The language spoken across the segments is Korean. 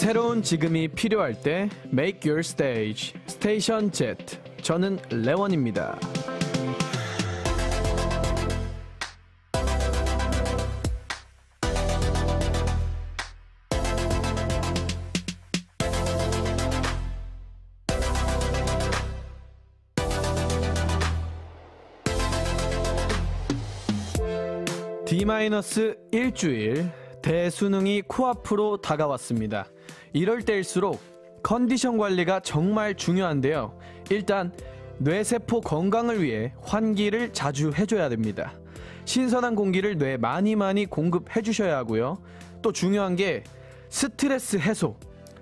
새로운 지금이 필요할 때 Make Your Stage 스테이션 Z. 저는 레원입니다. D-일주일 대수능이 코앞으로 다가왔습니다. 이럴 때일수록 컨디션 관리가 정말 중요한데요. 일단 뇌세포 건강을 위해 환기를 자주 해줘야 됩니다. 신선한 공기를 뇌에 많이 공급해 주셔야 하고요. 또 중요한 게 스트레스 해소.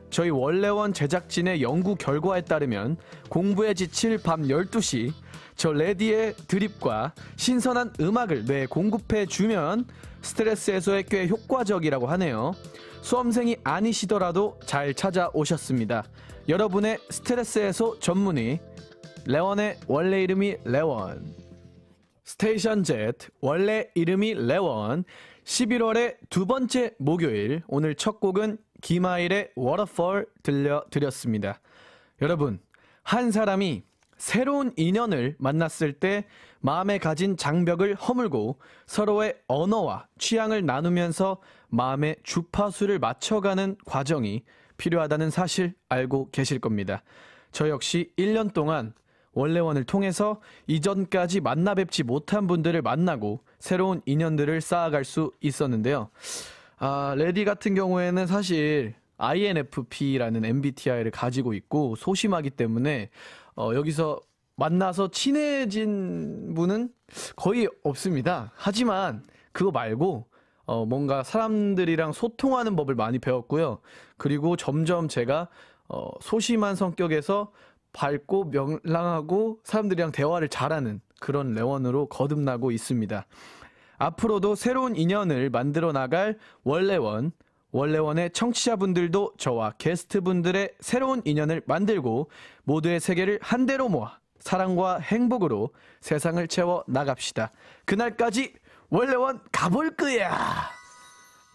저희 원래원 제작진의 연구 결과에 따르면 공부에 지칠 밤 12시 저 레디의 드립과 신선한 음악을 뇌에 공급해 주면 스트레스 해소에 꽤 효과적이라고 하네요. 수험생이 아니시더라도 잘 찾아오셨습니다. 여러분의 스트레스 해소 전문의 레원의 원래 이름이 레원. 스테이션 Z 원래 이름이 레원. 11월의 두 번째 목요일, 오늘 첫 곡은 김하일의 Waterfall 들려드렸습니다. 여러분, 한 사람이 새로운 인연을 만났을 때 마음에 가진 장벽을 허물고 서로의 언어와 취향을 나누면서 마음의 주파수를 맞춰가는 과정이 필요하다는 사실 알고 계실 겁니다. 저 역시 1년 동안 원래원을 통해서 이전까지 만나 뵙지 못한 분들을 만나고 새로운 인연들을 쌓아갈 수 있었는데요. 레디 같은 경우에는 사실 INFP라는 MBTI를 가지고 있고 소심하기 때문에 여기서 만나서 친해진 분은 거의 없습니다. 하지만 그거 말고 뭔가 사람들이랑 소통하는 법을 많이 배웠고요. 그리고 점점 제가 소심한 성격에서 밝고 명랑하고 사람들이랑 대화를 잘하는 그런 레원으로 거듭나고 있습니다. 앞으로도 새로운 인연을 만들어 나갈 원래원의 청취자분들도 저와 게스트분들의 새로운 인연을 만들고 모두의 세계를 한데로 모아 사랑과 행복으로 세상을 채워 나갑시다. 그날까지 원래원 가볼 거야.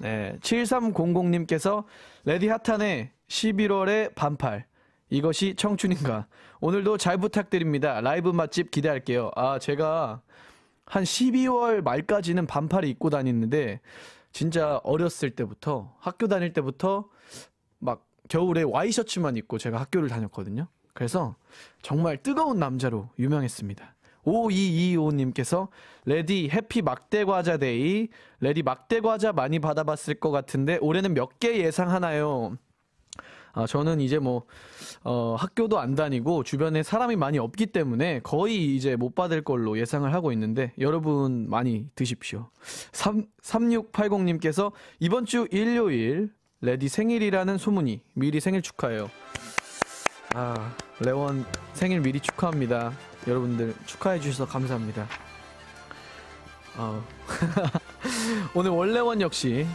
네, 7300님께서 레디 핫한의 11월의 반팔. 이것이 청춘인가. 오늘도 잘 부탁드립니다. 라이브 맛집 기대할게요. 제가 한 12월 말까지는 반팔을 입고 다니는데 진짜 어렸을 때부터 학교 다닐 때부터 막 겨울에 와이셔츠만 입고 제가 학교를 다녔거든요. 그래서 정말 뜨거운 남자로 유명했습니다. 5225님께서 레디 해피 막대과자 데이. 레디 막대과자 많이 받아봤을 것 같은데 올해는 몇 개 예상하나요? 저는 이제 학교도 안 다니고 주변에 사람이 많이 없기 때문에 거의 이제 못 받을 걸로 예상을 하고 있는데 여러분 많이 드십시오. 3680님께서 이번 주 일요일 레디 생일이라는 소문이. 미리 생일 축하해요. 레원 생일 미리 축하합니다. 여러분들 축하해 주셔서 감사합니다. 오늘 원래원 역시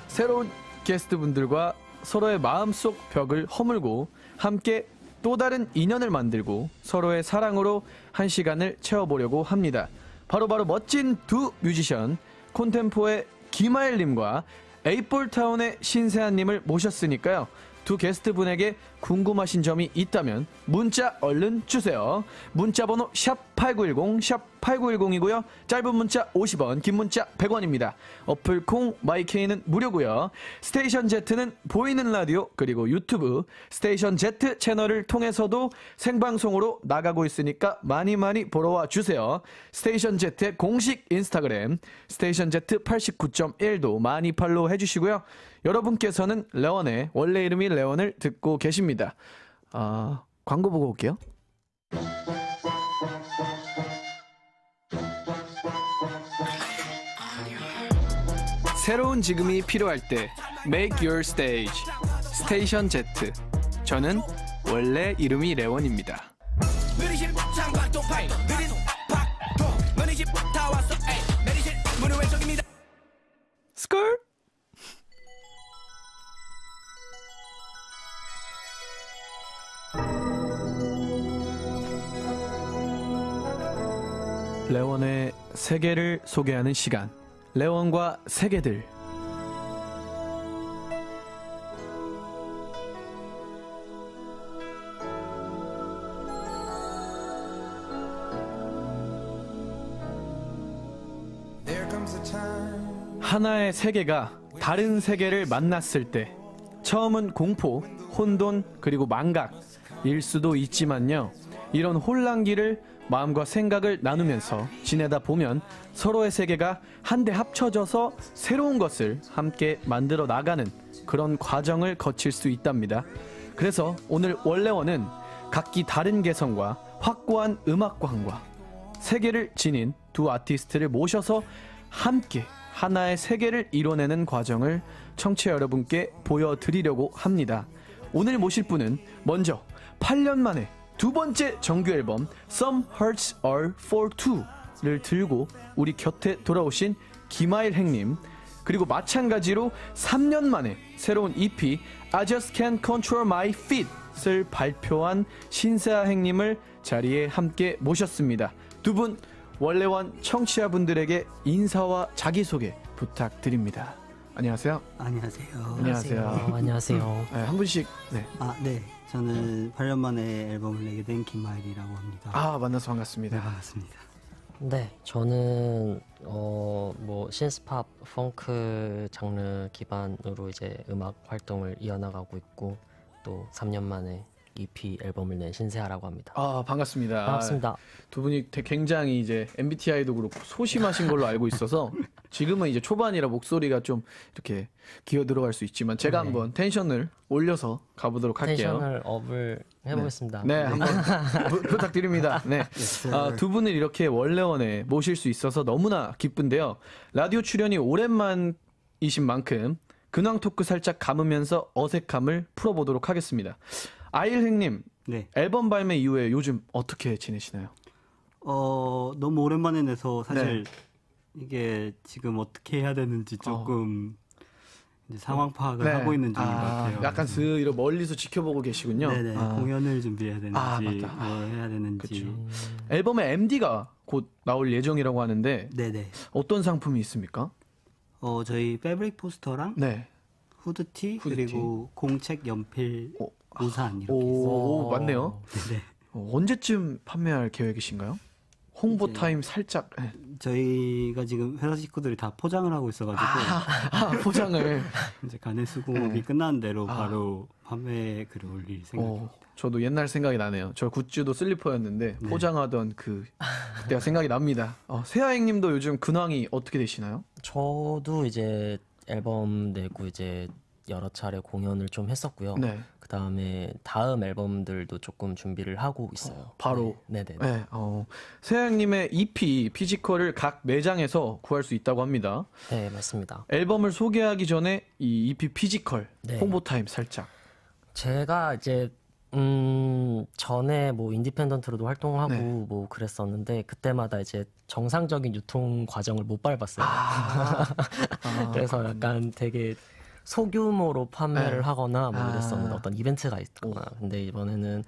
새로운 게스트분들과 서로의 마음속 벽을 허물고 함께 또 다른 인연을 만들고 서로의 사랑으로 한 시간을 채워보려고 합니다. 바로 멋진 두 뮤지션 콘템포의 김하일님과 에이폴타운의 신세한님을 모셨으니까요. 두 게스트분에게 궁금하신 점이 있다면 문자 얼른 주세요. 문자번호 샵8910 샵8910이고요. 짧은 문자 50원, 긴 문자 100원입니다. 어플 콩 마이케이는 무료고요. 스테이션 Z는 보이는 라디오 그리고 유튜브 스테이션 Z 채널을 통해서도 생방송으로 나가고 있으니까 많이 보러와 주세요. 스테이션 Z의 공식 인스타그램 스테이션 Z 89.1도 많이 팔로우 해주시고요. 여러분께서는 레원의 원래 이름이 레원을 듣고 계십니다. 광고 보고 올게요. 새로운 지금이 필요할 때 Make Your Stage 스테이션 Z. 저는 원래 이름이 레원입니다. 스컬. 레원의 세계를 소개하는 시간. 레원과 세계들. 하나의 세계가 다른 세계를 만났을 때 처음은 공포, 혼돈, 그리고 망각일 수도 있지만요. 이런 혼란기를 마음과 생각을 나누면서 지내다 보면 서로의 세계가 한데 합쳐져서 새로운 것을 함께 만들어 나가는 그런 과정을 거칠 수 있답니다. 그래서 오늘 원래원은 각기 다른 개성과 확고한 음악관과 세계를 지닌 두 아티스트를 모셔서 함께 하나의 세계를 이뤄내는 과정을 청취자 여러분께 보여드리려고 합니다. 오늘 모실 분은 먼저 8년 만에 두 번째 정규 앨범 Some Hearts Are For Two를 들고 우리 곁에 돌아오신 김하일 행님, 그리고 마찬가지로 3년 만에 새로운 EP I Just Can't Control My Feet을 발표한 신세아 행님을 자리에 함께 모셨습니다. 두 분 원래원 청취자분들에게 인사와 자기소개 부탁드립니다. 안녕하세요. 안녕하세요. 안녕하세요. 안녕하세요. 네, 한 분씩. 네. 네. 저는 8년 만에 앨범을 내게 된 김하일이라고 합니다. 만나서 반갑습니다. 네, 반갑습니다. 네, 저는 뭐 신스팝, 펑크 장르 기반으로 이제 음악 활동을 이어나가고 있고 또 3년 만에 EP 앨범을 낸 신세아라고 합니다. 반갑습니다. 반갑습니다. 두 분이 굉장히 이제 MBTI도 그렇고 소심하신 걸로 알고 있어서 지금은 이제 초반이라 목소리가 좀 이렇게 기어 들어갈 수 있지만 제가 한번 텐션을 올려서 가보도록 할게요. 텐션을 업을 해보겠습니다. 네, 한번 부탁드립니다. 네, 두 분을 이렇게 원래원에 모실 수 있어서 너무나 기쁜데요. 라디오 출연이 오랜만이신 만큼 근황 토크 살짝 감으면서 어색함을 풀어보도록 하겠습니다. 아일행님, 네. 앨범 발매 이후에 요즘 어떻게 지내시나요? 너무 오랜만에 내서 사실 이게 지금 어떻게 해야 되는지 조금 이제 상황 파악을 하고 있는 중인 것 같아요. 약간 이렇게 멀리서 지켜보고 계시군요. 네네. 공연을 준비해야 되는지 맞다. 뭐 해야 되는지. 앨범의 MD가 곧 나올 예정이라고 하는데 네네. 어떤 상품이 있습니까? 저희 패브릭 포스터랑 네. 후드티 그리고 공책 연필 우산 이렇게 오, 맞네요. 네. 언제쯤 판매할 계획이신가요? 홍보 타임 살짝. 네. 저희가 지금 회사 식구들이 다 포장을 하고 있어가지고 포장을 이제 가는 수공업이 끝난 대로 바로 판매 글을 올릴 생각입니다. 저도 옛날 생각이 나네요. 저 굿즈도 슬리퍼였는데 포장하던 그때가 생각이 납니다. 세아행님도 요즘 근황이 어떻게 되시나요? 저도 이제 앨범 내고 이제 여러 차례 공연을 좀 했었고요. 네. 그다음에 다음 앨범들도 조금 준비를 하고 있어요. 바로. 네네. 네. 세아행님의 EP 피지컬을 각 매장에서 구할 수 있다고 합니다. 네, 맞습니다. 앨범을 소개하기 전에 이 EP 피지컬 홍보 타임 살짝. 제가 이제 전에 뭐 인디펜던트로도 활동하고 뭐 그랬었는데 그때마다 이제 정상적인 유통 과정을 못 밟았어요. 그래서 약간 되게 소규모로 판매를 하거나 뭐 이랬었는데 어떤 이벤트가 있거나 근데 이번에는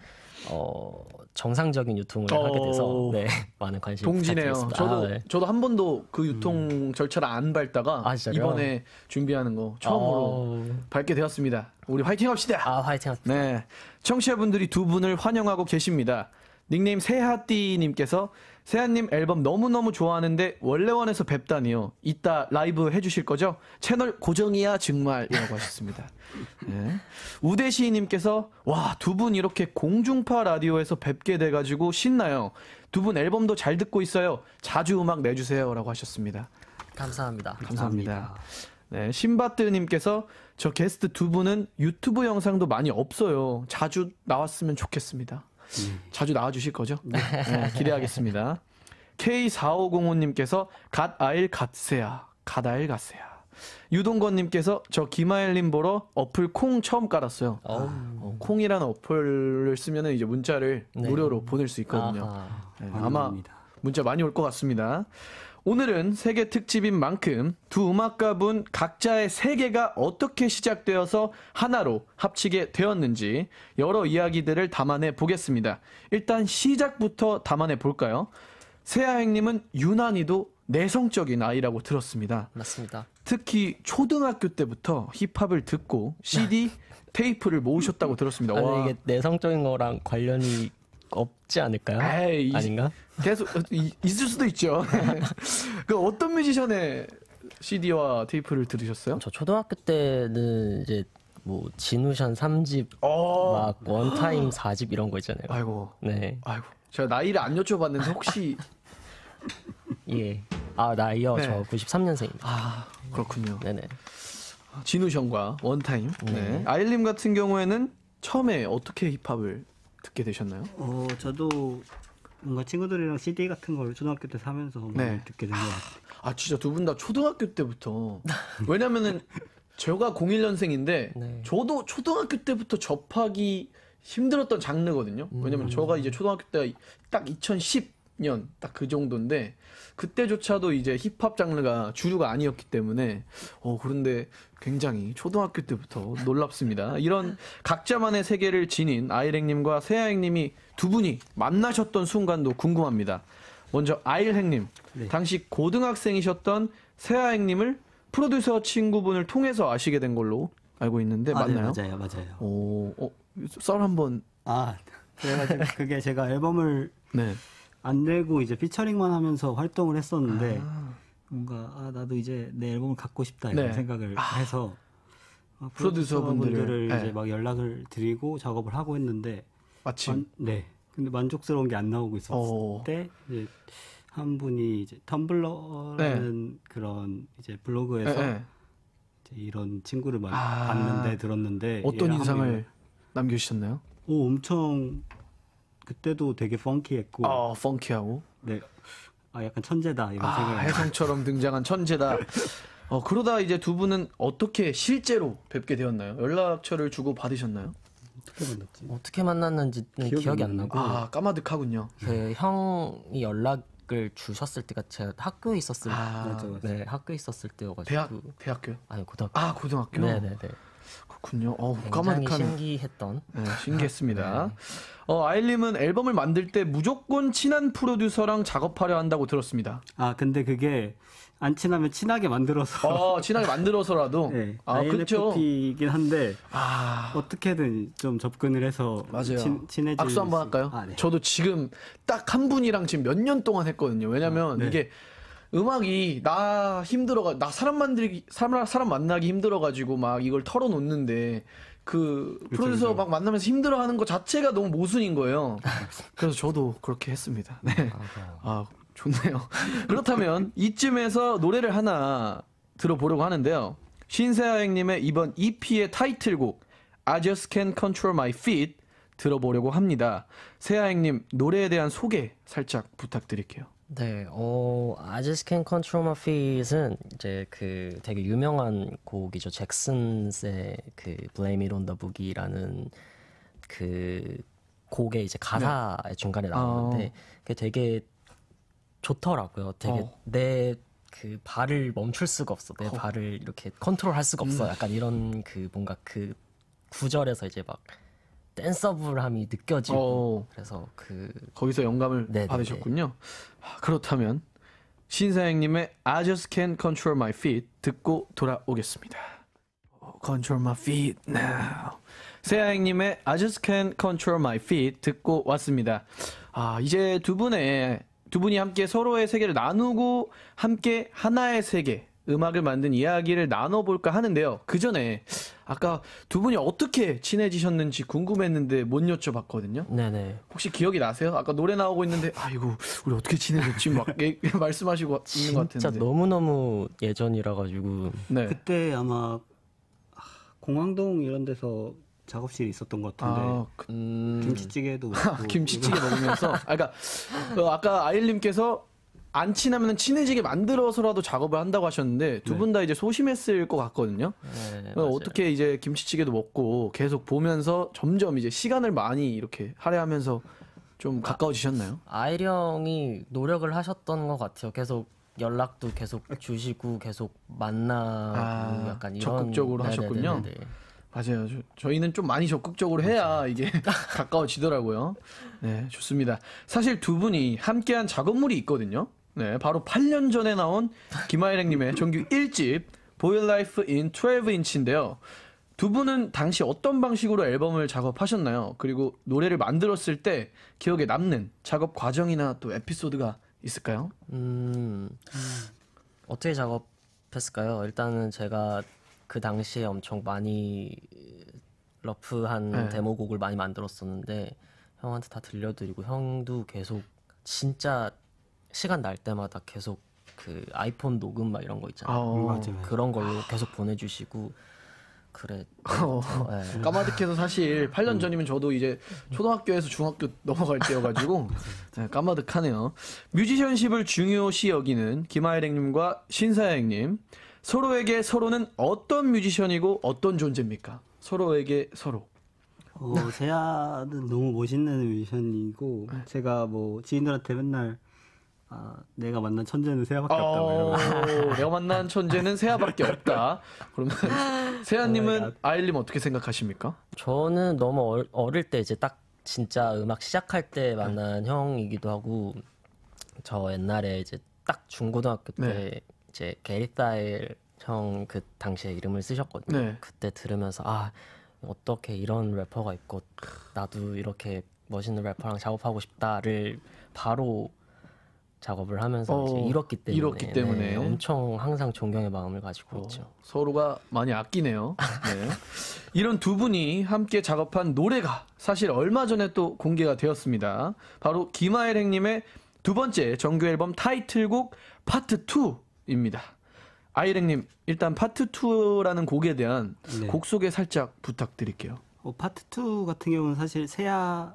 정상적인 유통을 하게 돼서 많은 관심 동지네요. 부탁드리겠습니다. 저도 한 번도 그 유통 절차를 안 밟다가 이번에 준비하는 거 처음으로 밟게 되었습니다. 우리 화이팅 합시다. 화이팅. 네, 청취자분들이 두 분을 환영하고 계십니다. 닉네임 세하띠님께서 세하님 앨범 너무너무 좋아하는데 원래원에서 뵙다니요. 이따 라이브 해주실 거죠? 채널 고정이야 정말이라고 하셨습니다. 네. 우대시님께서 와, 두 분 이렇게 공중파 라디오에서 뵙게 돼가지고 신나요. 두 분 앨범도 잘 듣고 있어요. 자주 음악 내주세요 라고 하셨습니다. 감사합니다. 감사합니다. 네, 신바뜨님께서 저 게스트 두 분은 유튜브 영상도 많이 없어요. 자주 나왔으면 좋겠습니다. 자주 나와주실 거죠? 네, 기대하겠습니다. K4505님께서 갓아일 갓세야. 유동건님께서 저 김하일님 보러 어플 콩 처음 깔았어요. 콩이라는 어플을 쓰면 이제 문자를 무료로 보낼 수 있거든요. 아마 문자 많이 올 것 같습니다. 오늘은 세계 특집인 만큼 두 음악가분 각자의 세계가 어떻게 시작되어서 하나로 합치게 되었는지 여러 이야기들을 담아내 보겠습니다. 일단 시작부터 담아내 볼까요? 세아행님은 유난히도 내성적인 아이라고 들었습니다. 맞습니다. 특히 초등학교 때부터 힙합을 듣고 CD, 테이프를 모으셨다고 들었습니다. 아니, 이게 내성적인 거랑 관련이 없지 않을까요? 아닌가? 계속 있을 수도 있죠. 그 어떤 뮤지션의 CD와 테이프를 들으셨어요? 저 초등학교 때는 이제 뭐 진우션 3집 막 원타임 4집 이런 거 있잖아요. 아이고. 네. 아이고. 제가 나이를 안 여쭤봤는데 혹시 예. 아, 나이요? 네. 저 93년생입니다. 아, 그렇군요. 네네. 진우션과 원타임. 네. 아일님 같은 경우에는 처음에 어떻게 힙합을 듣게 되셨나요? 저도 뭔가 친구들이랑 CD 같은 걸 초등학교 때 사면서 많이 듣게 된 것 같아요. 아, 진짜 두 분 다 초등학교 때부터. 왜냐면은 제가 01년생인데 네. 저도 초등학교 때부터 접하기 힘들었던 장르거든요. 왜냐면 제가 이제 초등학교 때 딱 2010년 딱 그 정도인데 그때조차도 이제 힙합 장르가 주류가 아니었기 때문에 그런데 굉장히 초등학교 때부터 놀랍습니다. 이런 각자만의 세계를 지닌 아일행님과 세아행님이 두 분이 만나셨던 순간도 궁금합니다. 먼저 아일행님, 네. 당시 고등학생이셨던 세아행님을 프로듀서 친구분을 통해서 아시게 된 걸로 알고 있는데 맞나요? 네, 맞아요. 썰 한번. 그래가지고 그게 제가 앨범을 네. 안 내고 이제 피처링만 하면서 활동을 했었는데 뭔가 나도 이제 내 앨범을 갖고 싶다 이런 네. 생각을 해서 프로듀서분들을, 이제 네. 막 연락을 드리고 작업을 하고 했는데 마침. 근데 만족스러운 게 안 나오고 있었을 어. 때 이제 한 분이 이제 텀블러라는 그런 이제 블로그에서 네. 이제 이런 친구를 봤는데 들었는데 어떤 얘랑 인상을 한번 남겨주셨나요? 엄청 그때도 되게 펑키했고 펑키하고. 네. 약간 천재다 이런 생각을 혜성처럼 등장한 천재다. 그러다 이제 두 분은 어떻게 실제로 뵙게 되었나요? 연락처를 주고 받으셨나요? 어떻게 만났지? 어떻게 만났는지는 기억이 안 나고 까마득하군요. 그 형이 연락을 주셨을 때가 제가 학교에 있었을 맞아. 네, 학교에 있었을 때여가지고 대학교요? 아니 고등학교. 고등학교. 네네네. 그렇군요. 굉장히 까마득하네. 신기했던. 네, 신기했습니다. 아일님은 앨범을 만들 때 무조건 친한 프로듀서랑 작업하려 한다고 들었습니다. 근데 그게 안 친하면 친하게 만들어서 친하게 만들어서라도. 네. 그렇죠. INFP이긴 한데 어떻게든 좀 접근을 해서 맞아요. 친해질 악수 한번 할까요? 네. 저도 지금 딱 한 분이랑 지금 몇 년 동안 했거든요. 왜냐면 네. 이게 음악이 나 사람 만나기 힘들어가지고 막 이걸 털어놓는데 프로듀서 그렇죠. 막 만나면서 힘들어하는 것 자체가 너무 모순인 거예요. 그래서 저도 그렇게 했습니다. 네. 좋네요. 그렇다면 이쯤에서 노래를 하나 들어보려고 하는데요. 신세아행님의 이번 EP의 타이틀곡 I Just Can't Control My Feet 들어보려고 합니다. 세아행님 노래에 대한 소개 살짝 부탁드릴게요. 네, I Just Can't Control My Feet은 이제 그 되게 유명한 곡이죠. 잭슨의 그 Blame It on the Boogie라는 그 곡의 이제 가사의 중간에 나오는데 그게 되게 좋더라고요. 되게 내 그 발을 멈출 수가 없어. 내 발을 이렇게 컨트롤할 수가 없어. 약간 이런 그 뭔가 그 구절에서 이제 막 댄서블함이 느껴지고 그래서 거기서 영감을 네네네. 받으셨군요. 그렇다면 신사행님의 I Just Can't Control My Feet 듣고 돌아오겠습니다. Control My Feet Now. 세아행님의 I Just Can't Control My Feet 듣고 왔습니다. 이제 두 분이 함께 서로의 세계를 나누고 함께 하나의 세계 음악을 만든 이야기를 나눠볼까 하는데요. 그 전에 아까 두 분이 어떻게 친해지셨는지 궁금했는데 못 여쭤봤거든요. 네네. 혹시 기억이 나세요? 아까 노래 나오고 있는데 아이고 우리 어떻게 친해졌지 막 말씀하시고 있는 것 같은데. 진짜 너무너무 예전이라 가지고 네. 그때 아마 공항동 이런 데서 작업실이 있었던 것 같은데 김치찌개도 먹고 김치찌개 먹으면서 그러니까 아까 아일님께서 안 친하면 친해지게 만들어서라도 작업을 한다고 하셨는데 두 분 다 이제 소심했을 것 같거든요. 네, 어떻게 이제 김치찌개도 먹고 계속 보면서 점점 이제 시간을 많이 이렇게 할애하면서 좀 가까워지셨나요? 아이령이 노력을 하셨던 것 같아요. 계속 연락도 계속 주시고 계속 만나고 약간 이런 적극적으로 하셨군요. 네네네네. 맞아요. 저희는 좀 많이 적극적으로 해야 이게 가까워지더라고요. 네, 좋습니다. 사실 두 분이 함께한 작업물이 있거든요. 네, 바로 8년 전에 나온 김아일행님의 정규 1집 Boy Life in 12인치인데요. 두 분은 당시 어떤 방식으로 앨범을 작업하셨나요? 그리고 노래를 만들었을 때 기억에 남는 작업 과정이나 또 에피소드가 있을까요? 어떻게 작업 연습했을까요? 일단은 제가 그 당시에 엄청 많이 러프한 데모곡을 많이 만들었었는데 형한테 다 들려드리고 형도 계속 진짜 시간 날 때마다 계속 그 아이폰 녹음 막 이런 거 있잖아요. 맞아요. 그런 걸로 계속 보내주시고 그래. 네. 까마득해서 사실 8년 전이면 저도 이제 초등학교에서 중학교 넘어갈 때여가지고 네, 까마득하네요. 뮤지션십을 중요시 여기는 김하일행님과 신사영님, 서로에게 서로는 어떤 뮤지션이고 어떤 존재입니까? 서로에게 서로. 세아는 너무 멋있는 뮤지션이고 제가 뭐 지인들한테 맨날 내가 만난 천재는 세아밖에 없다. 이러고. 내가 만난 천재는 세아밖에 없다. 그러면 세아님은 아일님 어떻게 생각하십니까? 저는 너무 어릴 때 이제 딱 진짜 음악 시작할 때 만난 형이기도 하고 저 옛날에 이제 딱 중고등학교 때 이제 게리사일 형 그 당시에 이름을 쓰셨거든요. 네. 그때 들으면서 어떻게 이런 래퍼가 있고 나도 이렇게 멋있는 래퍼랑 작업하고 싶다를 바로 작업을 하면서 이제 이뤘기 때문에 네, 엄청 항상 존경의 마음을 가지고 있죠. 서로가 많이 아끼네요. 네. 이런 두 분이 함께 작업한 노래가 사실 얼마 전에 또 공개가 되었습니다. 바로 김하일행님의 두 번째 정규 앨범 타이틀곡 파트 2입니다. 아일행님, 일단 파트 2라는 곡에 대한 곡 소개 살짝 부탁드릴게요. 파트 2 같은 경우는 사실 세아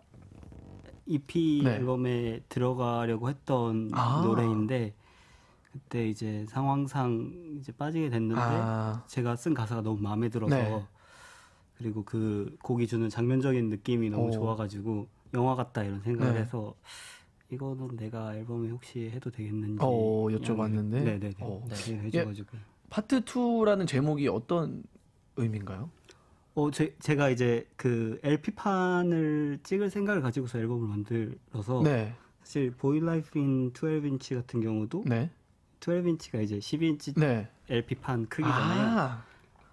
EP 앨범에 들어가려고 했던 노래인데 그때 이제 상황상 이제 빠지게 됐는데 제가 쓴 가사가 너무 마음에 들어서 그리고 그 곡이 주는 장면적인 느낌이 너무 좋아가지고 영화 같다 이런 생각을 해서 이거는 내가 앨범에 혹시 해도 되겠는지 여쭤봤는데 네네네 해줘가지고 파트 2라는 제목이 어떤 의미인가요? 제가 이제 그 LP판을 찍을 생각을 가지고서 앨범을 만들어서 사실 보이 라이프 인 12인치 같은 경우도 12인치가 이제 12인치 LP판 크기잖아요.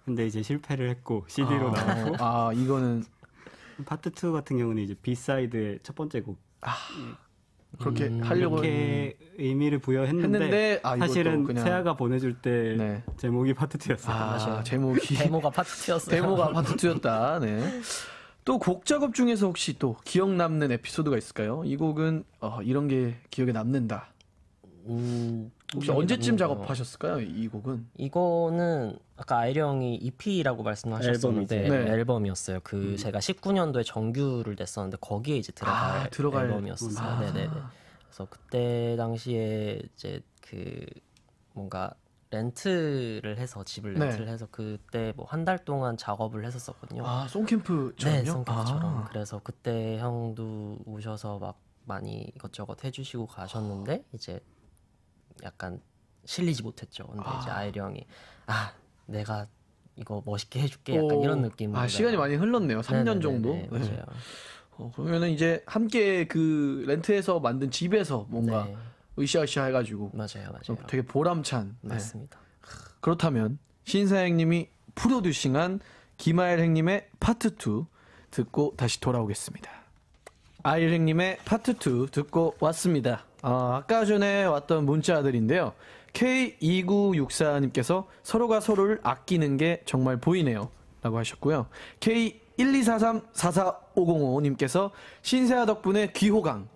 근데 이제 실패를 했고 CD로 나왔고 이거는 파트 2 같은 경우는 이제 B-사이드의 첫 번째 곡 그렇게 하려고 그렇게 의미를 부여했는데 사실은 그냥... 세아가 보내줄 때 제목이 파트 2였어요. 데모가 파트 2였어요. 데모가 파트 2였다. 네. 또 곡 작업 중에서 혹시 또 기억 남는 에피소드가 있을까요? 이 곡은 이런 게 기억에 남는다. 혹시 언제쯤 작업하셨을까요? 이 곡은? 이거는 아까 아이리 형이 EP라고 말씀하셨었는데 앨범이었어요. 그 제가 19년도에 정규를 냈었는데 거기에 이제 들어갈 앨범이었어요. 네네네. 그래서 그때 당시에 이제 그 뭔가 렌트를 해서 집을 렌트를 해서 그때 뭐 한 달 동안 작업을 했었었거든요. 송캠프처럼요? 네, 송캠프처럼. 그래서 그때 형도 오셔서 막 많이 이것저것 해주시고 가셨는데 이제 약간 실리지 못했죠. 근데 이제 아이리 형이 내가 이거 멋있게 해줄게 약간 이런 느낌으로 시간이 많이 흘렀네요. 3년 정도. 맞아요. 그러면은 이제 함께 그 렌트해서 만든 집에서 뭔가 으쌰으쌰 해가지고 맞아요. 되게 보람찬. 맞습니다. 그렇다면 신사행님이 프로듀싱한 김하일행님의 파트 2 듣고 다시 돌아오겠습니다. 아일행님의 파트 2 듣고 왔습니다. 아까 전에 왔던 문자들인데요. K2964님께서 서로가 서로를 아끼는 게 정말 보이네요 라고 하셨고요. K1234450님께서 신세아 덕분에 귀호강,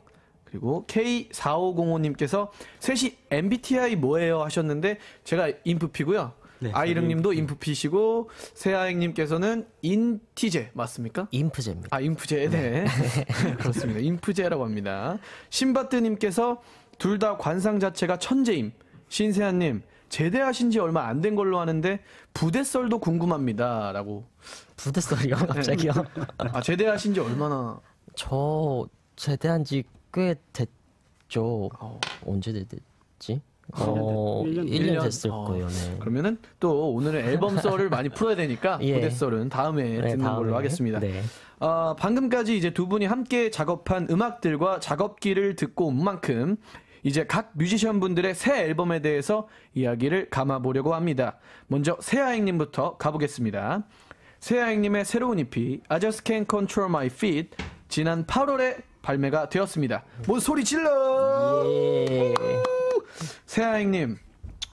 그리고 K4505님께서 셋이 MBTI 뭐예요 하셨는데 제가 인프피고요. 아이릉님도 인프피시고 세아행님께서는 인티제 맞습니까? 인프제입니다. 인프제. 네. 그렇습니다. 인프제라고 합니다. 신바트님께서 둘 다 관상 자체가 천재임. 신세아님 제대하신 지 얼마 안 된 걸로 아는데 부대썰도 궁금합니다 라고. 부대썰이요? 갑자기요? 제대하신 지 얼마나? 저 제대한 지 꽤 됐죠. 언제 됐지? 1년 됐을 거예요. 네. 그러면은 또 오늘은 앨범 썰을 많이 풀어야 되니까 부대썰은 다음에 듣는 걸로 하겠습니다. 방금까지 이제 두 분이 함께 작업한 음악들과 작업기를 듣고 온 만큼 이제 각 뮤지션 분들의 새 앨범에 대해서 이야기를 감아보려고 합니다. 먼저 세아행님부터 가보겠습니다. 세아행님의 새로운 EP I Just Can't Control My Feet 지난 8월에 발매가 되었습니다. 뭐 소리 질러! 세아행님,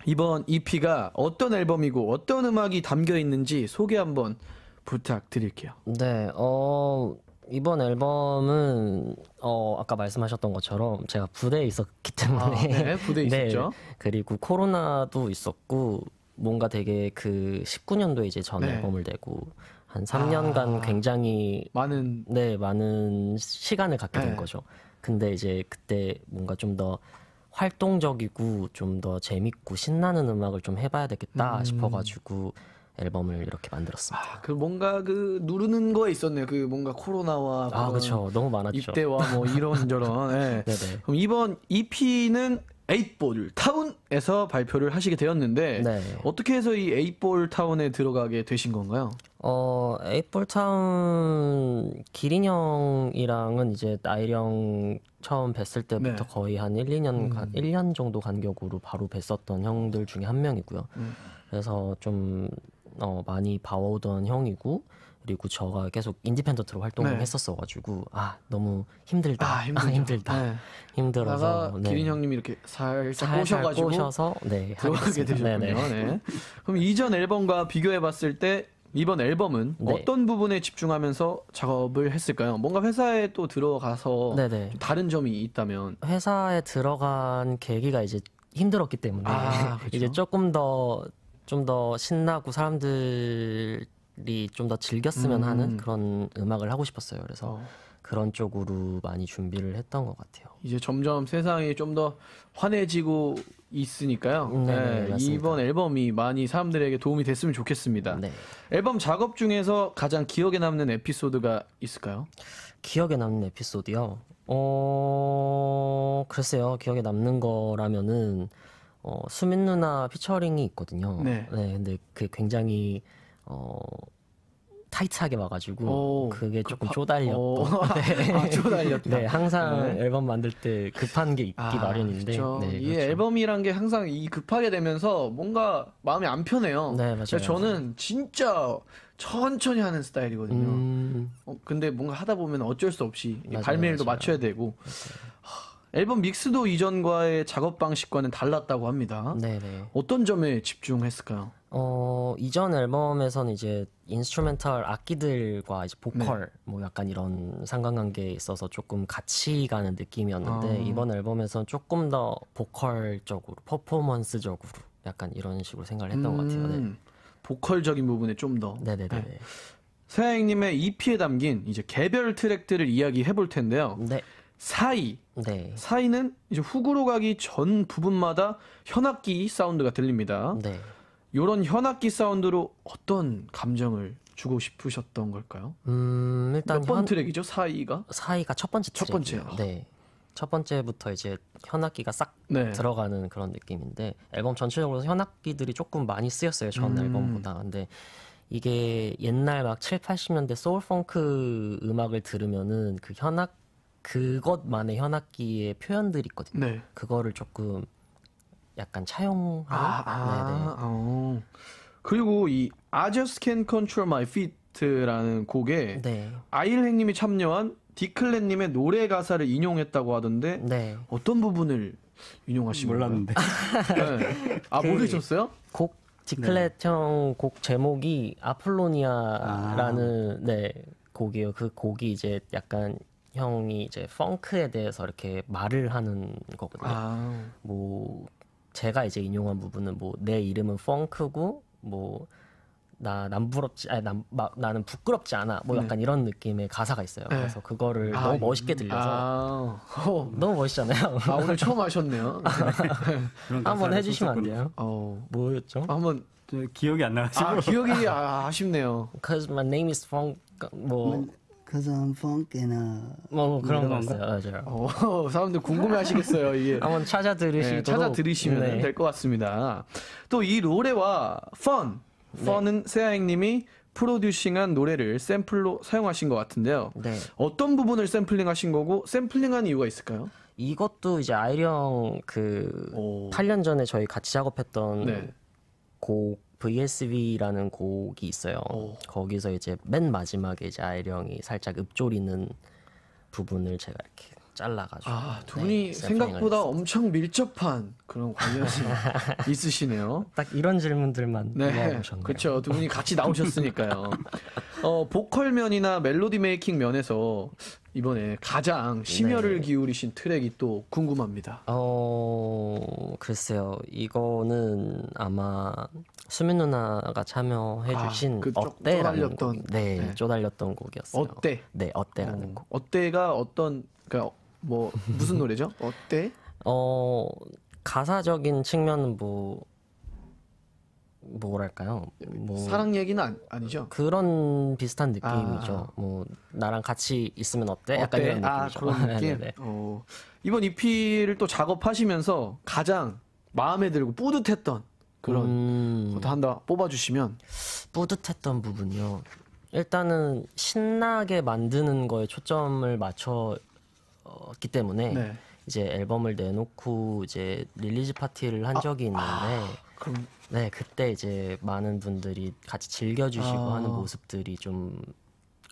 이번 EP가 어떤 앨범이고 어떤 음악이 담겨 있는지 소개 한번 부탁드릴게요. 네, 이번 앨범은 아까 말씀하셨던 것처럼 제가 부대에 있었기 때문에 네, 부대에 있었죠. 그리고 코로나도 있었고 뭔가 되게 그 19년도에 이제 전 네. 앨범을 내고 한 3년간 굉장히 많은 시간을 갖게 된 거죠. 근데 이제 그때 뭔가 좀 더 활동적이고 좀 더 재밌고 신나는 음악을 좀 해봐야 되겠다 싶어가지고 앨범을 이렇게 만들었습니다. 그 뭔가 그 누르는 거에 있었네요. 그 뭔가 코로나와 그렇죠. 너무 많았죠. 입대와 뭐 이런저런. 네. 네네. 그럼 이번 EP는 8볼 타운에서 발표를 하시게 되었는데 네. 어떻게 해서 이 8볼 타운에 들어가게 되신 건가요? 에이폴타운 기린 형이랑은 이제 나일 형 처음 뵀을 때부터 네. 거의 한 1년 정도 간격으로 바로 뵀었던 형들 중에 한 명이고요. 그래서 좀 많이 봐오던 형이고 그리고 저가 계속 인디펜던트로 활동을 네. 했었어가지고 너무 힘들다. 힘들죠. 힘들다. 네. 힘들어서 다가 기린 형님이 이렇게 살짝 꼬셔가지고 꼬셔서 들어가게 하겠습니다. 되셨군요. 네네. 네. 그럼 이전 앨범과 비교해봤을 때 이번 앨범은 네. 어떤 부분에 집중하면서 작업을 했을까요? 뭔가 회사에 또 들어가서 네네. 좀 다른 점이 있다면 회사에 들어간 계기가 이제 힘들었기 때문에 그렇죠. 이제 조금 더 좀 더 신나고 사람들이 좀 더 즐겼으면 하는 그런 음악을 하고 싶었어요. 그래서 그런 쪽으로 많이 준비를 했던 것 같아요. 이제 점점 세상이 좀 더 환해지고 있으니까요. 네, 맞습니다. 이번 앨범이 많이 사람들에게 도움이 됐으면 좋겠습니다. 네. 앨범 작업 중에서 가장 기억에 남는 에피소드가 있을까요? 기억에 남는 에피소드요. 글쎄요. 기억에 남는 거라면은 수민 누나 피처링이 있거든요. 네. 근데 그 굉장히 타이트하게 와가지고 그게 조금 쪼달렸고. 네. 쪼달렸다. 네, 항상 앨범 만들 때 급한 게 있기 마련인데. 그렇죠. 네, 이 그렇죠. 앨범이란 게 항상 이 급하게 되면서 뭔가 마음이 안 편해요. 네, 맞아요. 그래서 저는 진짜 천천히 하는 스타일이거든요. 근데 뭔가 하다 보면 어쩔 수 없이 맞아요, 발매일도 맞아요. 맞춰야 되고. 앨범 믹스도 이전과의 작업 방식과는 달랐다고 합니다. 네네. 어떤 점에 집중했을까요? 이전 앨범에서는 이제 인스트루멘탈 악기들과 이제 보컬 뭐 약간 이런 상관관계에 있어서 조금 같이 가는 느낌이었는데 이번 앨범에서는 조금 더 보컬적으로 퍼포먼스적으로 약간 이런 식으로 생각을 했던 것 같아요. 네. 보컬적인 부분에 좀 더. 네네네. 세아님의 EP에 담긴 이제 개별 트랙들을 이야기해 볼 텐데요. 네. 사이. 네. 사이는 이제 훅으로 가기 전 부분마다 현악기 사운드가 들립니다. 네. 이런 현악기 사운드로 어떤 감정을 주고 싶으셨던 걸까요? 일단 몇 번 트랙이죠? 사이가? 사이가 첫 번째 첫 번째. 트랙이에요. 네. 첫 번째부터 이제 현악기가 싹 네. 들어가는 그런 느낌인데 앨범 전체적으로 현악기들이 조금 많이 쓰였어요. 전 앨범보다. 근데 이게 옛날 막 7, 80년대 소울 펑크 음악을 들으면은 그 그것만의 현악기의 표현들이 있거든요. 네. 그거를 조금 약간 차용하는. 네네. 그리고 이 I Just Can't Control My Feet라는 곡에 네. 아일행님이 참여한 디클랜님의 노래 가사를 인용했다고 하던데 네. 어떤 부분을 인용하신 건가요? 몰랐는데. 네. 모르셨어요? 곡 디클렛 형 곡 제목이 아폴로니아라는 네, 곡이에요. 그 곡이 이제 약간 형이 이제 펑크에 대해서 이렇게 말을 하는 거거든요. 뭐 제가 이제 인용한 부분은 뭐 내 이름은 펑크고 뭐 나는 부끄럽지 않아. 뭐 약간 이런 느낌의 가사가 있어요. 네. 그래서 그거를 너무 멋있게 들려서 너무 멋있잖아요. 오늘 처음 하셨네요. 한번 해주시면 안 돼요? 뭐였죠? 한번 저 기억이 안 나가지고. 기억이 아쉽네요. Cause my name is Funk 뭐 Cause I'm funk and 뭐 그런 거 건가? 있어요. 맞아요. 사람들 궁금해하시겠어요. 이게 한번 찾아 들으시도록 찾아 들으시면 네. 될 것 같습니다. 또 이 노래와 Fun은 세아행님이 프로듀싱한 노래를 샘플로 사용하신 것 같은데요. 네. 어떤 부분을 샘플링하신 거고 샘플링한 이유가 있을까요? 이것도 이제 아이령 그 8년 전에 저희 같이 작업했던 네. 곡 VSV라는 곡이 있어요. 거기서 이제 맨 마지막에 이제 아이령이 살짝 읊조리는 부분을 제가 이렇게 잘라가지고. 두 분이 생각보다 엄청 밀접한 그런 관련이 있으시네요. 딱 이런 질문들만 모아보셨네요. 그렇죠. 두 분이 같이 나오셨으니까요. 보컬 면이나 멜로디 메이킹 면에서 이번에 가장 심혈을 기울이신 트랙이 또 궁금합니다. 글쎄요. 이거는 아마 수민 누나가 참여해주신 어때라는 곡. 쪼달렸던 곡이었어요. 어때? 네, 어때라는 곡. 어때가 그러니까 뭐 무슨 노래죠? 어때? 가사적인 측면은 뭐랄까요? 사랑 얘기는 아니죠? 그런 비슷한 느낌이죠. 뭐 나랑 같이 있으면 어때? 약간 이런 느낌이죠. 그런 느낌. 이번 EP를 또 작업하시면서 가장 마음에 들고 뿌듯했던 그런 것도 하나 뽑아주시면. 뿌듯했던 부분요. 일단은 신나게 만드는 거에 초점을 맞췄기 때문에 이제 앨범을 내놓고 이제 릴리즈 파티를 한 적이 있는데. 그럼 네, 그때 이제 많은 분들이 같이 즐겨주시고 하는 모습들이 좀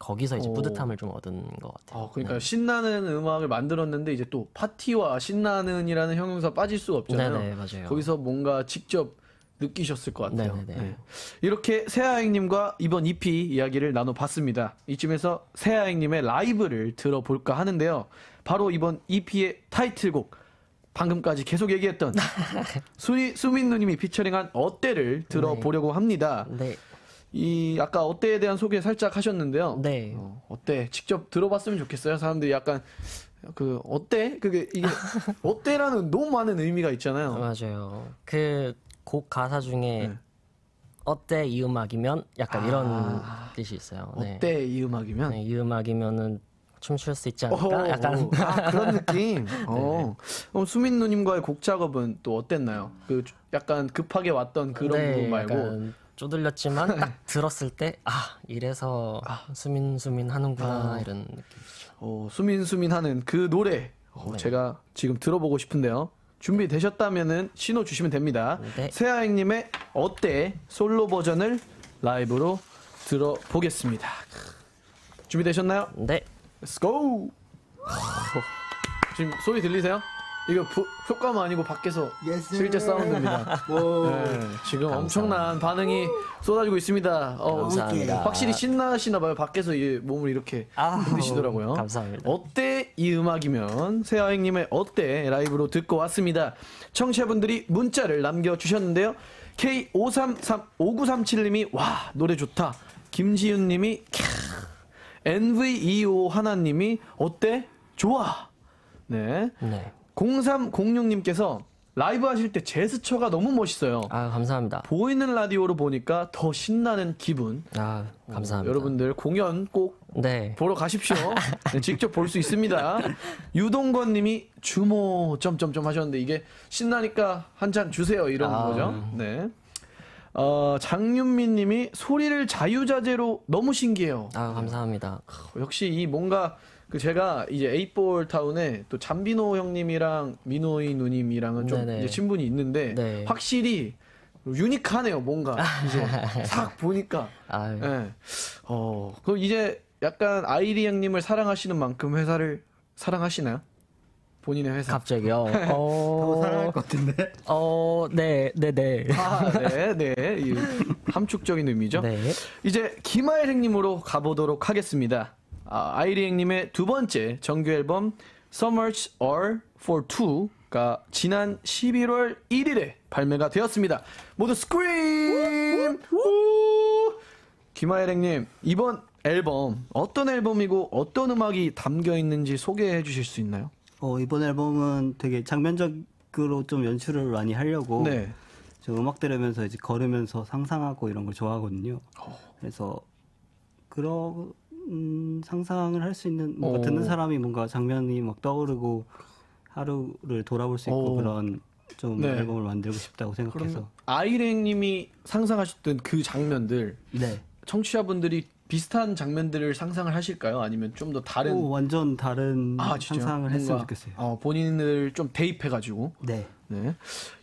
거기서 이제 뿌듯함을 좀 얻은 것 같아요. 그러니까 신나는 음악을 만들었는데 이제 또 파티와 신나는이라는 형용사 빠질 수가 없잖아요. 네네, 맞아요. 거기서 뭔가 직접 느끼셨을 것 같아요. 네네네. 네. 이렇게 세아행님과 이번 EP 이야기를 나눠봤습니다. 이쯤에서 세아행님의 라이브를 들어볼까 하는데요. 바로 이번 EP의 타이틀곡, 방금까지 계속 얘기했던 수민 누님이 피처링한 어때를 들어보려고 합니다. 네. 이 아까 어때에 대한 소개 살짝 하셨는데요. 네. 어때 직접 들어봤으면 좋겠어요. 사람들이 약간 어때? 이게 어때라는 너무 많은 의미가 있잖아요. 맞아요. 그 곡 가사 중에 어때 이 음악이면 약간 이런 뜻이 있어요. 어때 이 음악이면? 네, 이 음악이면은 춤출 수 있지 않을까? 약간 그런 느낌. 수민 누님과의 곡 작업은 또 어땠나요? 약간 급하게 왔던 그런 부분 말고. 약간 쪼들렸지만 딱 들었을 때 이래서 수민 하는구나 이런 느낌이죠. 수민 하는 그 노래 제가 지금 들어보고 싶은데요. 준비되셨다면은 신호 주시면 됩니다. 네. 세아행님의 어때 솔로 버전을 라이브로 들어보겠습니다. 준비되셨나요? 네. Let's go! 지금 소리 들리세요? 이거 효과음 아니고 밖에서 실제 사운드입니다. 네, 지금 엄청난 반응이 쏟아지고 있습니다. 감사합니다. 확실히 신나시나 봐요. 밖에서 몸을 이렇게 흔드시더라고요. 감사합니다. 어때 이 음악이면 세아행님의 어때 라이브로 듣고 왔습니다. 청취자분들이 문자를 남겨주셨는데요. K533937님이 와 노래 좋다. 김지윤님이 NVEO 하나님이 어때? 좋아. 네. 0306님께서 라이브 하실 때 제스처가 너무 멋있어요. 감사합니다. 보이는 라디오로 보니까 더 신나는 기분. 감사합니다. 여러분들 공연 꼭 보러 가십시오. 네, 직접 볼 수 있습니다. 유동건님이 주모 점점점 하셨는데 이게 신나니까 한 잔 주세요 이런 거죠. 네. 장윤민님이 소리를 자유자재로 너무 신기해요. 감사합니다. 역시 이 뭔가 제가 이제 에잇볼 타운에 또 잠비노 형님이랑 미노이 누님이랑은 좀 이제 친분이 있는데 확실히 유니크하네요. 뭔가 이제 싹 보니까. 그럼 이제 약간 아이리 형님을 사랑하시는 만큼 회사를 사랑하시나요? 본인의 회사. 갑자기요? 더 사랑할 것 같은데? 네. 네. 이 함축적인 의미죠. 네. 이제 김하일 형님으로 가보도록 하겠습니다. 아이리 형님의 두 번째 정규 앨범 Summers Are For Two가 지난 11월 1일에 발매가 되었습니다. 모두 스크림! 김하일 형님, 이번 앨범 어떤 앨범이고 어떤 음악이 담겨 있는지 소개해 주실 수 있나요? 이번 앨범은 되게 장면적으로 좀 연출을 많이 하려고 저 음악 들으면서 이제 걸으면서 상상하고 이런 걸 좋아하거든요. 그래서 그런 상상을 할 수 있는 뭔가 듣는 사람이 뭔가 장면이 막 떠오르고 하루를 돌아볼 수 있고 그런 좀 앨범을 만들고 싶다고 생각해서. 아이랭님이 상상하셨던 그 장면들 청취자분들이 비슷한 장면들을 상상을 하실까요? 아니면 좀 더 다른? 완전 다른 상상을 했으면 좋겠어요. 본인을 좀 대입해가지고. 네.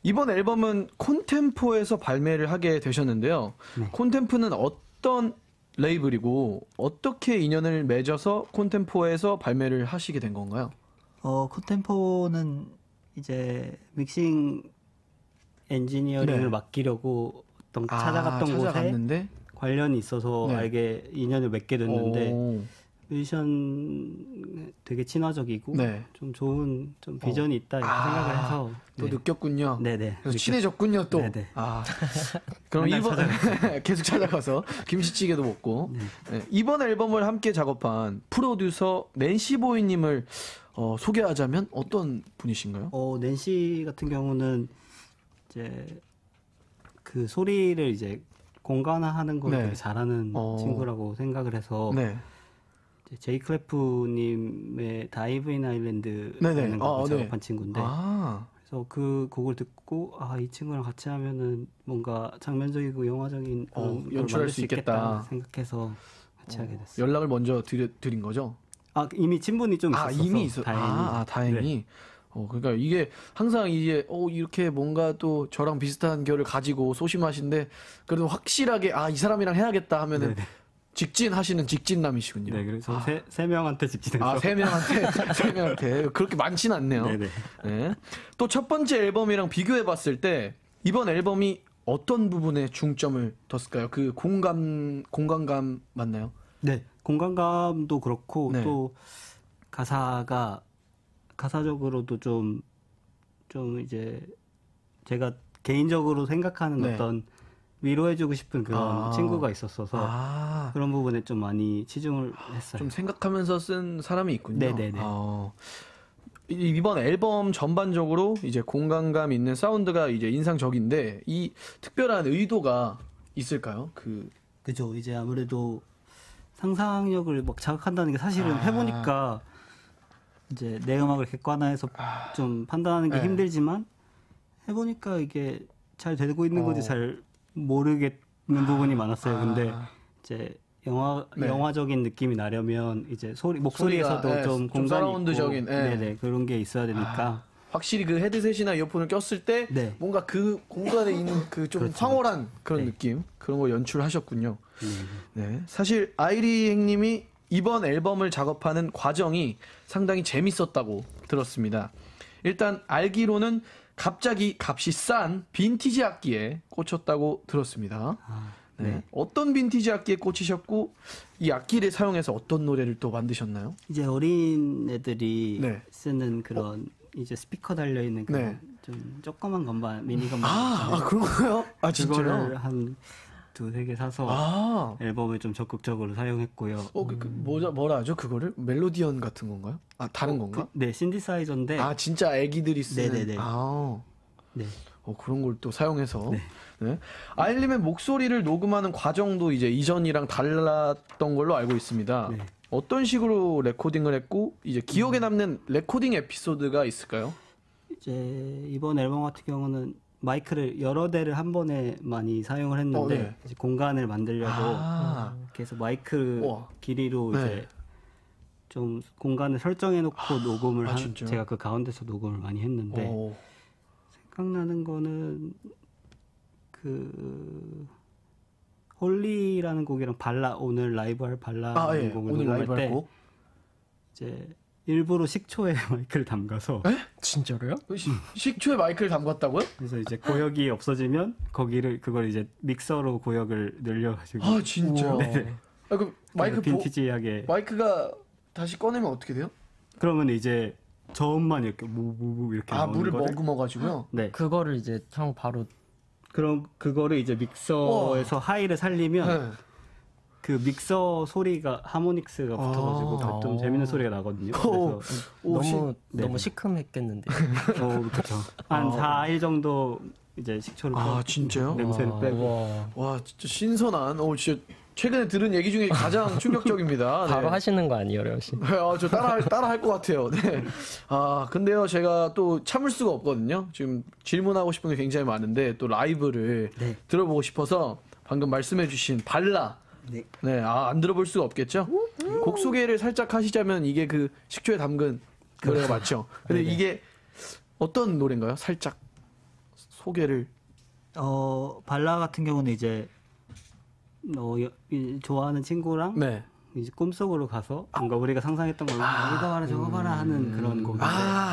이번 앨범은 콘템포에서 발매를 하게 되셨는데요. 콘템포는 어떤 레이블이고 어떻게 인연을 맺어서 콘템포에서 발매를 하시게 된 건가요? 콘템포는 이제 믹싱 엔지니어링을 네. 맡기려고 찾아갔던 곳에 관련이 있어서 네. 알게 인연을 맺게 됐는데 뮤지션 되게 친화적이고 네. 좀 좋은 좀 비전이 있다 이렇게 생각을 해서 또 느꼈군요. 네네. 그래서 친해졌군요 또. 네네. 그럼 이번 계속 찾아가서 김치찌개도 먹고 네. 이번 앨범을 함께 작업한 프로듀서 낸시 보이님을 소개하자면 어떤 분이신가요? 낸시 같은 경우는 이제 그 소리를 이제 공간화하는 걸 네. 되게 잘하는 친구라고 생각을 해서 네. 이제 제이 클래프님의 다이브 인 아일랜드라는 곡을 작업한 친구인데 그래서 그 곡을 듣고 이 친구랑 같이 하면은 뭔가 장면적이고 영화적인 그런 연출할 수 있겠다 생각해서 같이 하게 됐어요. 연락을 먼저 드린 거죠? 이미 친분이 좀 있었어서 이미 다행히. 다행히. 네. 그러니까 이게 항상 이제 이렇게 뭔가 또 저랑 비슷한 결을 가지고 소심하신데 그래도 확실하게 이 사람이랑 해야겠다 하면은 네네. 직진하시는 직진남이시군요. 네, 그래서 세 명한테 직진해서 세 명한테 그렇게 많진 않네요. 네네. 네. 또 첫 번째 앨범이랑 비교해 봤을 때 이번 앨범이 어떤 부분에 중점을 뒀을까요? 그 공간감 맞나요? 네, 공간감도 그렇고 네. 또 가사적으로도 좀 이제 제가 개인적으로 생각하는 네. 어떤 위로해주고 싶은 그런 친구가 있었어서 그런 부분에 좀 많이 치중을 했어요. 좀 생각하면서 쓴 사람이 있군요. 네네네. 이번 앨범 전반적으로 이제 공간감 있는 사운드가 이제 인상적인데 이 특별한 의도가 있을까요? 그죠. 이제 아무래도 상상력을 막 자극한다는 게 사실은 해보니까 이제 내 음악을 객관화해서 좀 판단하는 게 네. 힘들지만 해보니까 이게 잘 되고 있는 건지 잘 모르겠는 부분이 많았어요. 근데 이제 영화적인 느낌이 나려면 이제 목소리에서도 좀 공간이 사라운드적인 있고 네네 그런 게 있어야 되니까 확실히 그 헤드셋이나 이어폰을 꼈을 때 네. 뭔가 그 공간에 있는 그 좀 그렇죠. 황홀한 그런 느낌 그런 거 연출하셨군요. 네, 사실 아이리 행님이 이번 앨범을 작업하는 과정이 상당히 재밌었다고 들었습니다. 일단 알기로는 갑자기 값이 싼 빈티지 악기에 꽂혔다고 들었습니다. 네. 어떤 빈티지 악기에 꽂히셨고 이 악기를 사용해서 어떤 노래를 또 만드셨나요? 이제 어린 애들이 네. 쓰는 그런 이제 스피커 달려 있는 그런 좀 조그만 건반 미니 건반 그런 거요? 진짜요? 그거를 한 두세 개 사서 앨범에 좀 적극적으로 사용했고요. 뭐라 하죠? 그거를 멜로디언 같은 건가요? 다른 건가? 네, 신디사이저인데. 진짜 애기들이 쓰는. 네네네. 네. 그런 걸 또 사용해서. 네. 아일님의 목소리를 녹음하는 과정도 이제 이전이랑 달랐던 걸로 알고 있습니다. 네. 어떤 식으로 레코딩을 했고 이제 기억에 남는 레코딩 에피소드가 있을까요? 이제 이번 앨범 같은 경우는 마이크를 여러 대를 한 번에 많이 사용을 했는데 이제 공간을 만들려고 그래서 마이크 길이로 이제 좀 공간을 설정해 놓고 녹음을 제가 그 가운데서 녹음을 많이 했는데 생각나는 거는 그 홀리라는 곡이랑 오늘 라이브 할 발라라는 곡을 녹음할 때 이제 일부러 식초에 마이크를 담가서 진짜로요? 식초에 마이크를 담갔다고요? 그래서 이제 고역이 없어지면 그걸 이제 믹서로 고역을 늘려가지고 진짜요? 네. 그럼 마이크 빈티지하게 마이크가 다시 꺼내면 어떻게 돼요? 그러면 이제 저음만 이렇게 무무무 이렇게 물을 머금어가지고요. 네. 그거를 이제 형 바로 그럼 그거를 이제 믹서에서 하이를 살리면 그 믹서 소리가 하모닉스가 붙어가지고 좀 재밌는 소리가 나거든요. 그래서 너무 시큼했겠는데. 그렇죠. 한 4일 정도 이제 식초를 진짜요? 냄새를 빼고. 와 진짜 신선한. 진짜 최근에 들은 얘기 중에 가장 충격적입니다. 바로 하시는 거 아니에요, 려우 씨? 저 따라 할 것 같아요. 네. 근데요, 제가 또 참을 수가 없거든요. 지금 질문하고 싶은 게 굉장히 많은데 또 라이브를 들어보고 싶어서 방금 말씀해주신 발라. 네. 안 들어볼 수가 없겠죠? 곡 소개를 살짝 하시자면 이게 그 식초에 담근 노래가 맞죠? 근데 이게 어떤 노래인가요? 살짝 소개를. 발라 같은 경우는 이제 좋아하는 친구랑 이제 꿈속으로 가서 뭔가 우리가 상상했던 걸로 이거 봐라 저거 봐라 하는 그런 곡인데.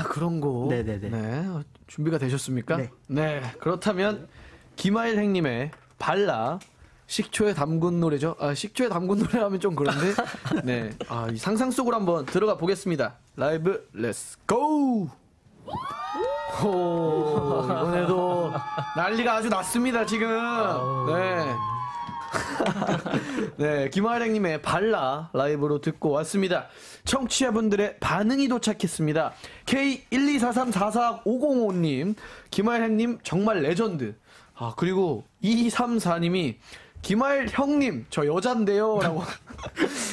그런 곡. 네네네. 네, 준비가 되셨습니까? 네. 네, 그렇다면 김하일 행님의 발라 식초에 담근 노래죠. 식초에 담근 노래 하면 좀 그런데. 네, 이 상상 속으로 한번 들어가 보겠습니다. 라이브 렛츠 고! 이번에도 난리가 아주 났습니다 지금. 네. 네, 김하일행님의 발라 라이브로 듣고 왔습니다. 청취자분들의 반응이 도착했습니다. K124344505님, 김하일행님 정말 레전드. 그리고 234님이 김하일 형님 저 여잔데요 라고.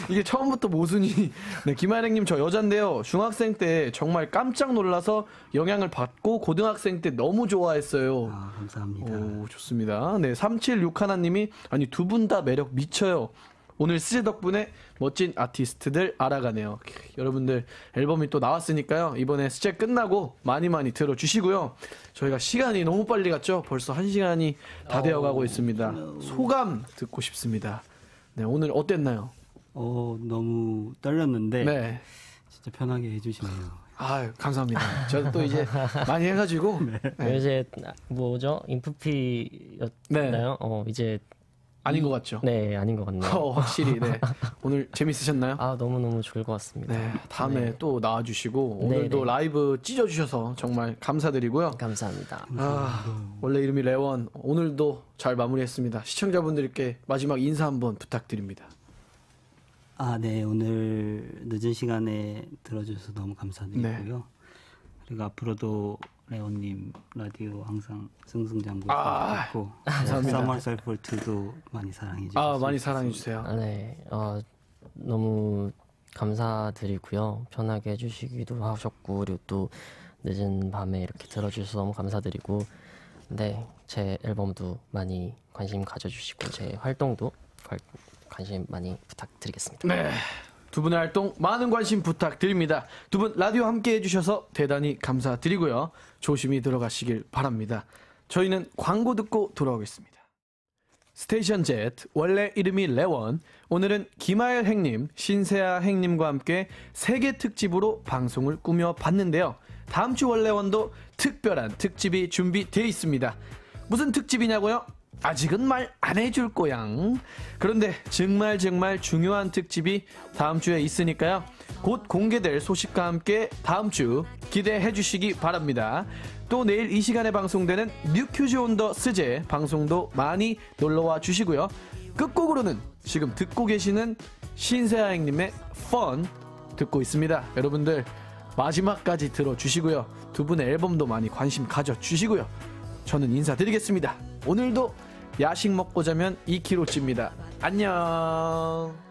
이게 처음부터 모순이. 네, 김하일행님 저 여잔데요. 중학생 때 정말 깜짝 놀라서 영향을 받고 고등학생 때 너무 좋아했어요. 감사합니다. 오, 좋습니다. 네, 376하나님이 아니 두 분 다 매력 미쳐요. 오늘 스제 덕분에 멋진 아티스트들 알아가네요. 여러분들 앨범이 또 나왔으니까요. 이번에 스제 끝나고 많이 들어주시고요. 저희가 시간이 너무 빨리 갔죠. 벌써 1시간이 다 되어가고 있습니다. 소감 듣고 싶습니다. 네, 오늘 어땠나요? 너무 떨렸는데 네. 진짜 편하게 해주시네요. 감사합니다. 저도 또 이제 많이 해가지고. 네. 이제 뭐죠? 인프피였나요? 이제 아닌 것 같죠? 네, 아닌 것 같네요. 확실히. 네. 오늘 재밌으셨나요? 너무너무 즐거웠습니다. 네, 다음에 또 나와주시고 오늘도 네네. 라이브 찢어주셔서 정말 감사드리고요. 감사합니다. 원래 이름이 레원. 오늘도 잘 마무리했습니다. 시청자분들께 마지막 인사 한번 부탁드립니다. 네, 오늘 늦은 시간에 들어주셔서 너무 감사드리고요. 그리고 앞으로도 레온님 라디오 항상 승승장구하고 감사합니다. Summer Cycle 2도 많이 사랑해 주세요. 많이 사랑해 주세요. 네, 너무 감사드리고요. 편하게 해주시기도 하셨고, 그리고 또 늦은 밤에 이렇게 들어주셔서 너무 감사드리고, 네, 제 앨범도 많이 관심 가져주시고, 제 활동도 관심 많이 부탁드리겠습니다. 네. 두 분의 활동 많은 관심 부탁드립니다. 두 분 라디오 함께 해주셔서 대단히 감사드리고요. 조심히 들어가시길 바랍니다. 저희는 광고 듣고 돌아오겠습니다. 스테이션 Z, 원래 이름이 레원. 오늘은 김하일 행님, 신세아 행님과 함께 세계 특집으로 방송을 꾸며봤는데요. 다음 주 원래원도 특별한 특집이 준비되어 있습니다. 무슨 특집이냐고요? 아직은 말 안 해줄 거양. 그런데 정말 중요한 특집이 다음 주에 있으니까요. 곧 공개될 소식과 함께 다음 주 기대해 주시기 바랍니다. 또 내일 이 시간에 방송되는 뉴 퀴즈 온 더 스제 방송도 많이 놀러와 주시고요. 끝곡으로는 지금 듣고 계시는 신세아행님의 펀 듣고 있습니다. 여러분들 마지막까지 들어주시고요. 두 분의 앨범도 많이 관심 가져주시고요. 저는 인사드리겠습니다. 오늘도 야식 먹고 자면 2kg 찝니다. 안녕.